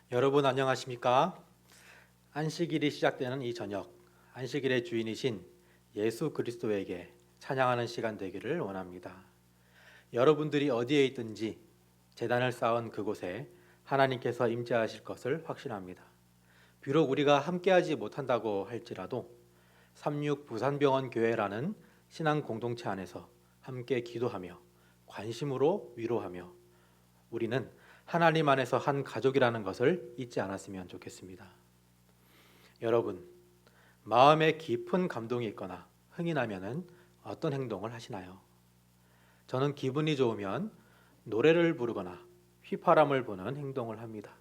여러분 안녕하십니까? 안식일이 시작되는 이 저녁, 안식일의 주인이신 예수 그리스도에게 찬양하는 시간 되기를 원합니다. 여러분들이 어디에 있든지 제단을 쌓은 그곳에 하나님께서 임재하실 것을 확신합니다. 비록 우리가 함께하지 못한다고 할지라도 36 부산병원 교회라는 신앙 공동체 안에서 함께 기도하며 관심으로 위로하며 우리는 하나님 안에서 한 가족이라는 것을 잊지 않았으면 좋겠습니다. 여러분, 마음에 깊은 감동이 있거나 흥이 나면은 어떤 행동을 하시나요? 저는 기분이 좋으면 노래를 부르거나 휘파람을 부는 행동을 합니다.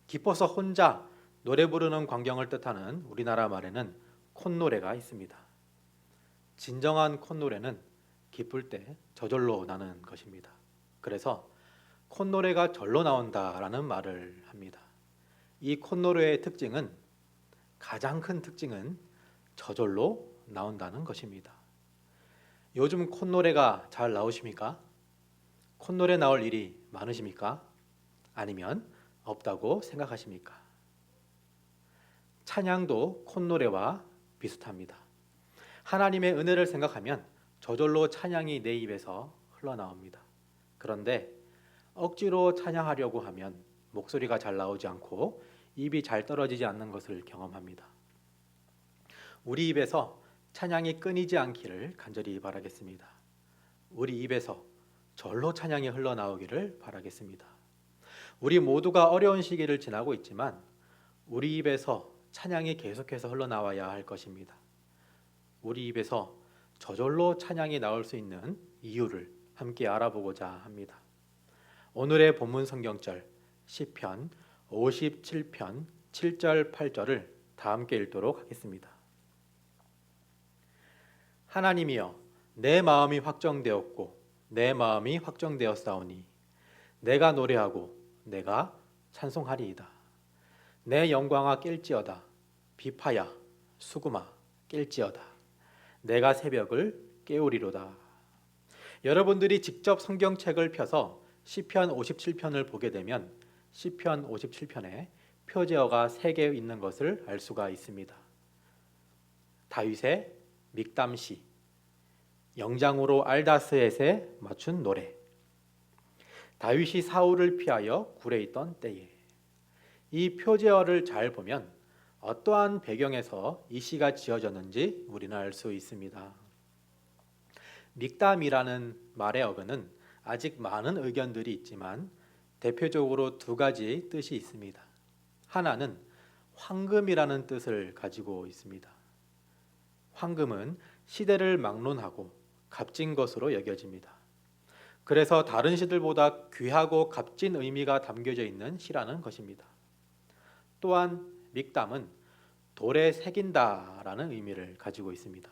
기뻐서 혼자 노래 부르는 광경을 뜻하는 우리나라 말에는 콧노래가 있습니다. 진정한 콧노래는 기쁠 때 저절로 나는 것입니다. 그래서 콧노래가 절로 나온다라는 말을 합니다. 이 콧노래의 특징은 가장 큰 특징은 저절로 나온다는 것입니다. 요즘 콧노래가 잘 나오십니까? 콧노래 나올 일이 많으십니까? 아니면 없다고 생각하십니까? 찬양도 콧노래와 비슷합니다. 하나님의 은혜를 생각하면 저절로 찬양이 내 입에서 흘러나옵니다. 그런데 억지로 찬양하려고 하면 목소리가 잘 나오지 않고 입이 잘 떨어지지 않는 것을 경험합니다. 우리 입에서 찬양이 끊이지 않기를 간절히 바라겠습니다. 우리 입에서 절로 찬양이 흘러나오기를 바라겠습니다. 우리 모두가 어려운 시기를 지나고 있지만 우리 입에서 찬양이 계속해서 흘러나와야 할 것입니다. 우리 입에서 저절로 찬양이 나올 수 있는 이유를 함께 알아보고자 합니다. 오늘의 본문 성경절 시편 57편 7절 8절을 다 함께 읽도록 하겠습니다. 하나님이여 내 마음이 확정되었고 내 마음이 확정되었사오니 내가 노래하고 내가 찬송하리이다. 내 영광아 깰지어다 비파야 수금아 깰지어다 내가 새벽을 깨우리로다. 여러분들이 직접 성경책을 펴서 시편 57편을 보게 되면 시편 57편에 표제어가 3개 있는 것을 알 수가 있습니다. 다윗의 믹담시, 영장으로 알다스햇에 맞춘 노래, 다윗이 사울을 피하여 굴에 있던 때에. 이 표제어를 잘 보면 어떠한 배경에서 이 시가 지어졌는지 우리는 알 수 있습니다. 믹담이라는 말의 어근은 아직 많은 의견들이 있지만 대표적으로 2가지 뜻이 있습니다. 하나는 황금이라는 뜻을 가지고 있습니다. 황금은 시대를 막론하고 값진 것으로 여겨집니다. 그래서 다른 시들보다 귀하고 값진 의미가 담겨져 있는 시라는 것입니다. 또한 믹담은 돌에 새긴다라는 의미를 가지고 있습니다.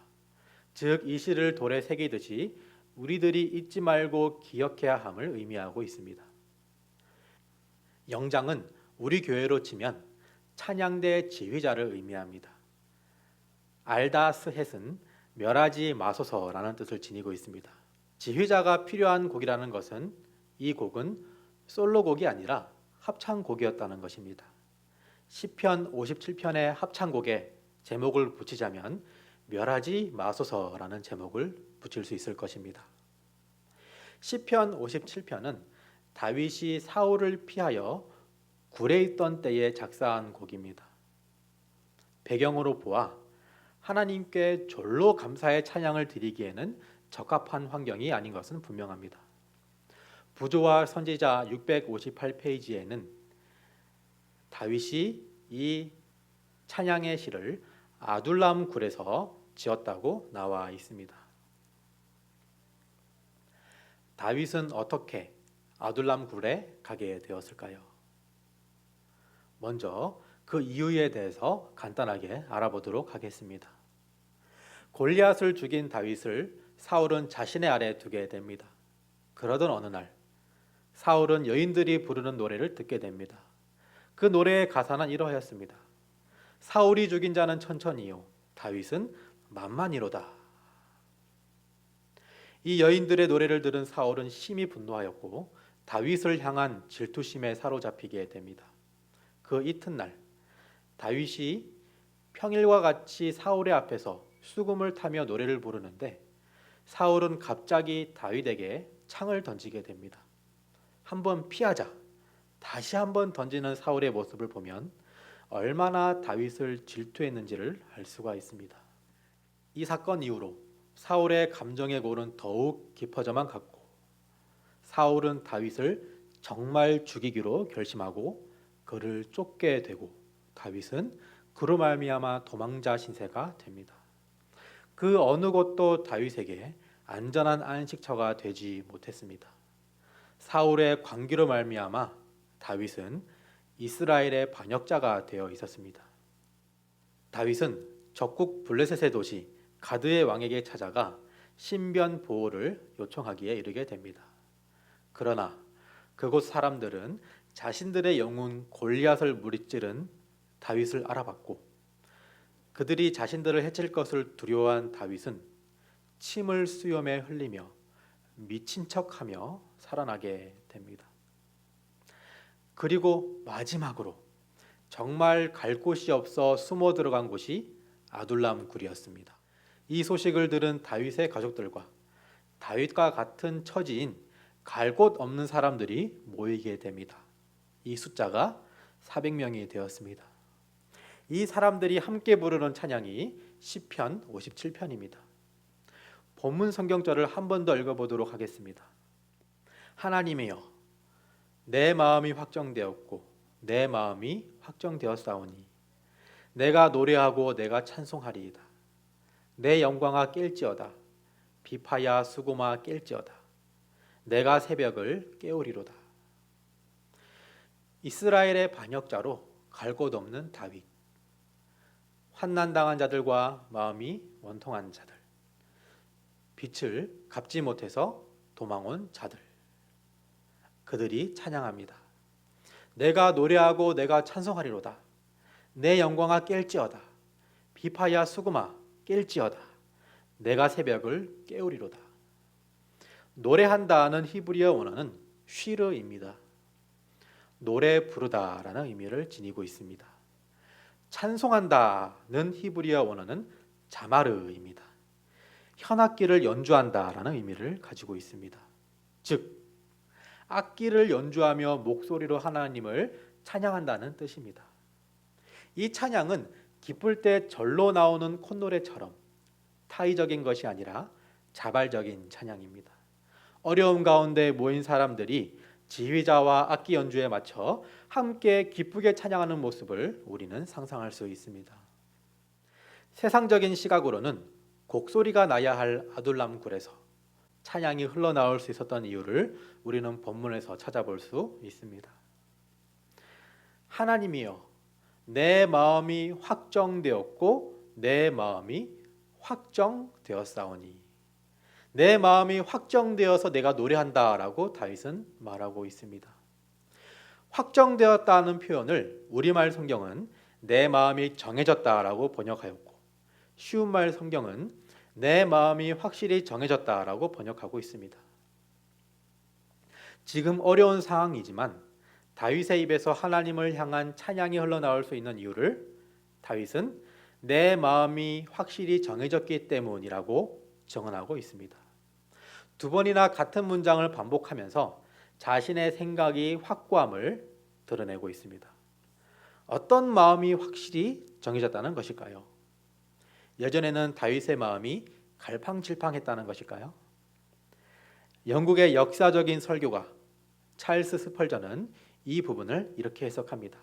즉 이 시를 돌에 새기듯이 우리들이 잊지 말고 기억해야 함을 의미하고 있습니다. 영장은 우리 교회로 치면 찬양대 지휘자를 의미합니다. 알다스햇은 멸하지 마소서라는 뜻을 지니고 있습니다. 지휘자가 필요한 곡이라는 것은 이 곡은 솔로곡이 아니라 합창곡이었다는 것입니다. 시편 57편의 합창곡에 제목을 붙이자면 멸하지 마소서라는 제목을 붙일 수 있을 것입니다. 시편 57편은 다윗이 사울을 피하여 굴에 있던 때에 작사한 곡입니다. 배경으로 보아 하나님께 절로 감사의 찬양을 드리기에는 적합한 환경이 아닌 것은 분명합니다. 부조와 선지자 658페이지에는 다윗이 이 찬양의 시를 아둘람 굴에서 지었다고 나와 있습니다. 다윗은 어떻게 아둘람 굴에 가게 되었을까요? 먼저 그 이유에 대해서 간단하게 알아보도록 하겠습니다. 골리앗을 죽인 다윗을 사울은 자신의 아래 두게 됩니다. 그러던 어느 날 사울은 여인들이 부르는 노래를 듣게 됩니다. 그 노래의 가사는 이러하였습니다. 사울이 죽인 자는 천천히요 다윗은 만만이로다. 이 여인들의 노래를 들은 사울은 심히 분노하였고 다윗을 향한 질투심에 사로잡히게 됩니다. 그 이튿날 다윗이 평일과 같이 사울의 앞에서 수금을 타며 노래를 부르는데 사울은 갑자기 다윗에게 창을 던지게 됩니다. 한번 피하자. 다시 한번 던지는 사울의 모습을 보면 얼마나 다윗을 질투했는지를 알 수가 있습니다. 이 사건 이후로 사울의 감정의 골은 더욱 깊어져만 갔고 사울은 다윗을 정말 죽이기로 결심하고 그를 쫓게 되고 다윗은 그로 말미암아 도망자 신세가 됩니다. 그 어느 곳도 다윗에게 안전한 안식처가 되지 못했습니다. 사울의 관계로 말미암아 다윗은 이스라엘의 반역자가 되어 있었습니다. 다윗은 적국 블레셋의 도시 가드의 왕에게 찾아가 신변 보호를 요청하기에 이르게 됩니다. 그러나 그곳 사람들은 자신들의 영웅 골리앗을 무찌른 다윗을 알아봤고 그들이 자신들을 해칠 것을 두려워한 다윗은 침을 수염에 흘리며 미친 척하며 살아나게 됩니다. 그리고 마지막으로 정말 갈 곳이 없어 숨어 들어간 곳이 아둘람 굴이었습니다. 이 소식을 들은 다윗의 가족들과 다윗과 같은 처지인 갈 곳 없는 사람들이 모이게 됩니다. 이 숫자가 400명이 되었습니다. 이 사람들이 함께 부르는 찬양이 시편 57편입니다. 본문 성경절을 한 번 더 읽어보도록 하겠습니다. 하나님이여 내 마음이 확정되었고 내 마음이 확정되었사오니 내가 노래하고 내가 찬송하리이다. 내 영광아 깰지어다. 비파야 수고마 깰지어다. 내가 새벽을 깨우리로다. 이스라엘의 반역자로 갈 곳 없는 다윗, 환난당한 자들과 마음이 원통한 자들, 빛을 갚지 못해서 도망온 자들, 그들이 찬양합니다. 내가 노래하고 내가 찬송하리로다. 내 영광아 깰지어다. 비파야 수구마 깰지어다. 내가 새벽을 깨우리로다. 노래한다는 히브리어 원어는 쉬르입니다. 노래 부르다라는 의미를 지니고 있습니다. 찬송한다는 히브리어 원어는 자마르입니다. 현악기를 연주한다라는 의미를 가지고 있습니다. 즉 악기를 연주하며 목소리로 하나님을 찬양한다는 뜻입니다. 이 찬양은 기쁠 때 절로 나오는 콧노래처럼 타의적인 것이 아니라 자발적인 찬양입니다. 어려움 가운데 모인 사람들이 지휘자와 악기 연주에 맞춰 함께 기쁘게 찬양하는 모습을 우리는 상상할 수 있습니다. 세상적인 시각으로는 곡소리가 나야 할 아둘람 굴에서 찬양이 흘러나올 수 있었던 이유를 우리는 본문에서 찾아볼 수 있습니다. 하나님이여 내 마음이 확정되었고 내 마음이 확정되었사오니 내 마음이 확정되어서 내가 노래한다라고 다윗은 말하고 있습니다. 확정되었다는 표현을 우리말 성경은 내 마음이 정해졌다라고 번역하였고 쉬운 말 성경은 내 마음이 확실히 정해졌다라고 번역하고 있습니다. 지금 어려운 상황이지만 다윗의 입에서 하나님을 향한 찬양이 흘러나올 수 있는 이유를 다윗은 내 마음이 확실히 정해졌기 때문이라고 정언하고 있습니다. 두 번이나 같은 문장을 반복하면서 자신의 생각이 확고함을 드러내고 있습니다. 어떤 마음이 확실히 정해졌다는 것일까요? 예전에는 다윗의 마음이 갈팡질팡했다는 것일까요? 영국의 역사적인 설교가 찰스 스펄전은 이 부분을 이렇게 해석합니다.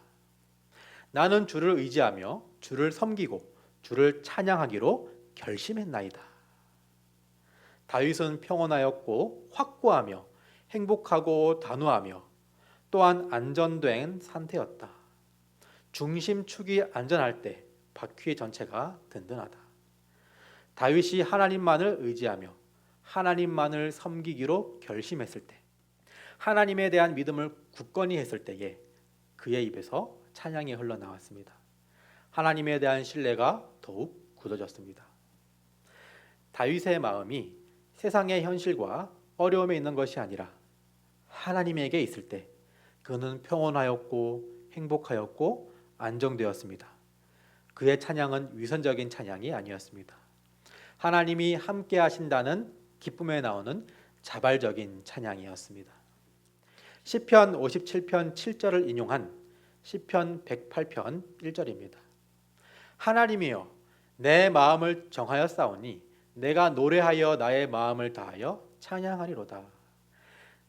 나는 주를 의지하며 주를 섬기고 주를 찬양하기로 결심했나이다. 다윗은 평온하였고 확고하며 행복하고 단호하며 또한 안전된 상태였다. 중심축이 안전할 때 바퀴 전체가 든든하다. 다윗이 하나님만을 의지하며 하나님만을 섬기기로 결심했을 때 하나님에 대한 믿음을 굳건히 했을 때에 그의 입에서 찬양이 흘러나왔습니다. 하나님에 대한 신뢰가 더욱 굳어졌습니다. 다윗의 마음이 세상의 현실과 어려움에 있는 것이 아니라 하나님에게 있을 때 그는 평온하였고 행복하였고 안정되었습니다. 그의 찬양은 위선적인 찬양이 아니었습니다. 하나님이 함께 하신다는 기쁨에 나오는 자발적인 찬양이었습니다. 시편 57편 7절을 인용한 시편 108편 1절입니다. 하나님이여 내 마음을 정하였사오니 내가 노래하여 나의 마음을 다하여 찬양하리로다.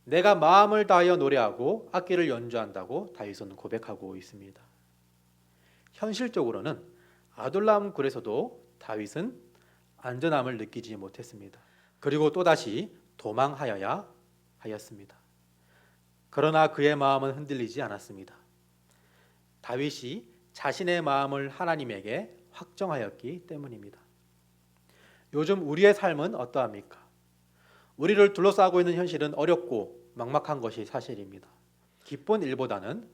내가 마음을 다하여 노래하고 악기를 연주한다고 다윗은 고백하고 있습니다. 현실적으로는 아둘람 굴에서도 다윗은 안전함을 느끼지 못했습니다. 그리고 또다시 도망하여야 하였습니다. 그러나 그의 마음은 흔들리지 않았습니다. 다윗이 자신의 마음을 하나님에게 확정하였기 때문입니다. 요즘 우리의 삶은 어떠합니까? 우리를 둘러싸고 있는 현실은 어렵고 막막한 것이 사실입니다. 기쁜 일보다는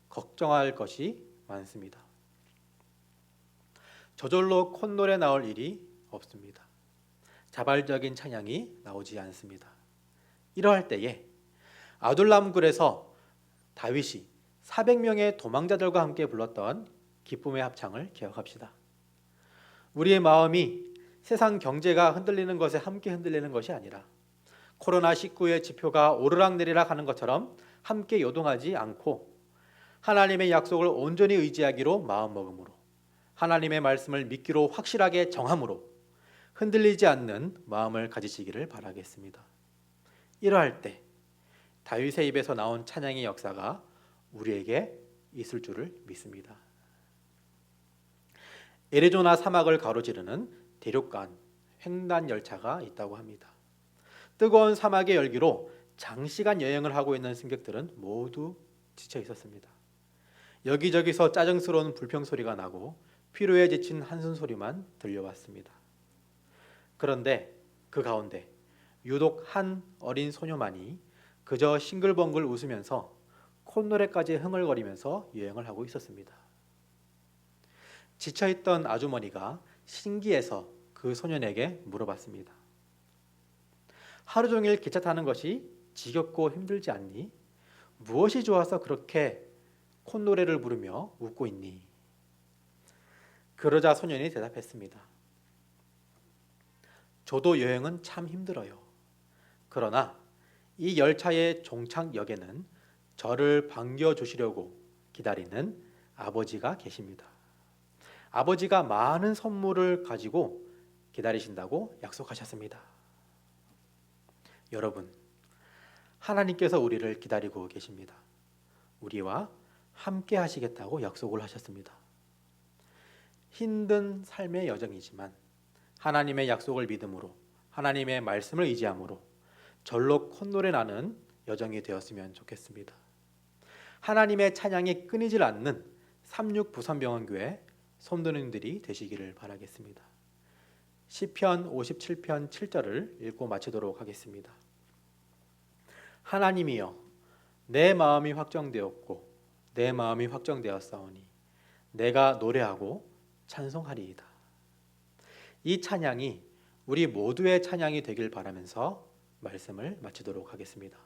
걱정할 것이 많습니다. 저절로 콧노래 나올 일이 없습니다. 자발적인 찬양이 나오지 않습니다. 이러할 때에 아둘람굴에서 다윗이 400명의 도망자들과 함께 불렀던 기쁨의 합창을 기억합시다. 우리의 마음이 세상 경제가 흔들리는 것에 함께 흔들리는 것이 아니라 코로나19의 지표가 오르락내리락 하는 것처럼 함께 요동하지 않고 하나님의 약속을 온전히 의지하기로 마음먹음으로 하나님의 말씀을 믿기로 확실하게 정함으로 흔들리지 않는 마음을 가지시기를 바라겠습니다. 이러할 때 다윗의 입에서 나온 찬양의 역사가 우리에게 있을 줄을 믿습니다. 애리조나 사막을 가로지르는 대륙간 횡단 열차가 있다고 합니다. 뜨거운 사막의 열기로 장시간 여행을 하고 있는 승객들은 모두 지쳐 있었습니다. 여기저기서 짜증스러운 불평 소리가 나고 피로에 지친 한숨 소리만 들려왔습니다. 그런데 그 가운데 유독 한 어린 소녀만이 그저 싱글벙글 웃으면서 콧노래까지 흥얼거리면서 여행을 하고 있었습니다. 지쳐있던 아주머니가 신기해서 그 소년에게 물어봤습니다. 하루 종일 기차 타는 것이 지겹고 힘들지 않니? 무엇이 좋아서 그렇게 콧노래를 부르며 웃고 있니? 그러자 소년이 대답했습니다. 저도 여행은 참 힘들어요. 그러나 이 열차의 종착역에는 저를 반겨주시려고 기다리는 아버지가 계십니다. 아버지가 많은 선물을 가지고 기다리신다고 약속하셨습니다. 여러분, 하나님께서 우리를 기다리고 계십니다. 우리와 함께 하시겠다고 약속을 하셨습니다. 힘든 삶의 여정이지만 하나님의 약속을 믿음으로 하나님의 말씀을 의지함으로 절로 콧노래 나는 여정이 되었으면 좋겠습니다. 하나님의 찬양이 끊이질 않는 36 부산병원교회 성도님들이 되시기를 바라겠습니다. 시편 57편 7절을 읽고 마치도록 하겠습니다. 하나님이여 내 마음이 확정되었고 내 마음이 확정되었사오니 내가 노래하고 찬송하리이다. 이 찬양이 우리 모두의 찬양이 되길 바라면서 말씀을 마치도록 하겠습니다.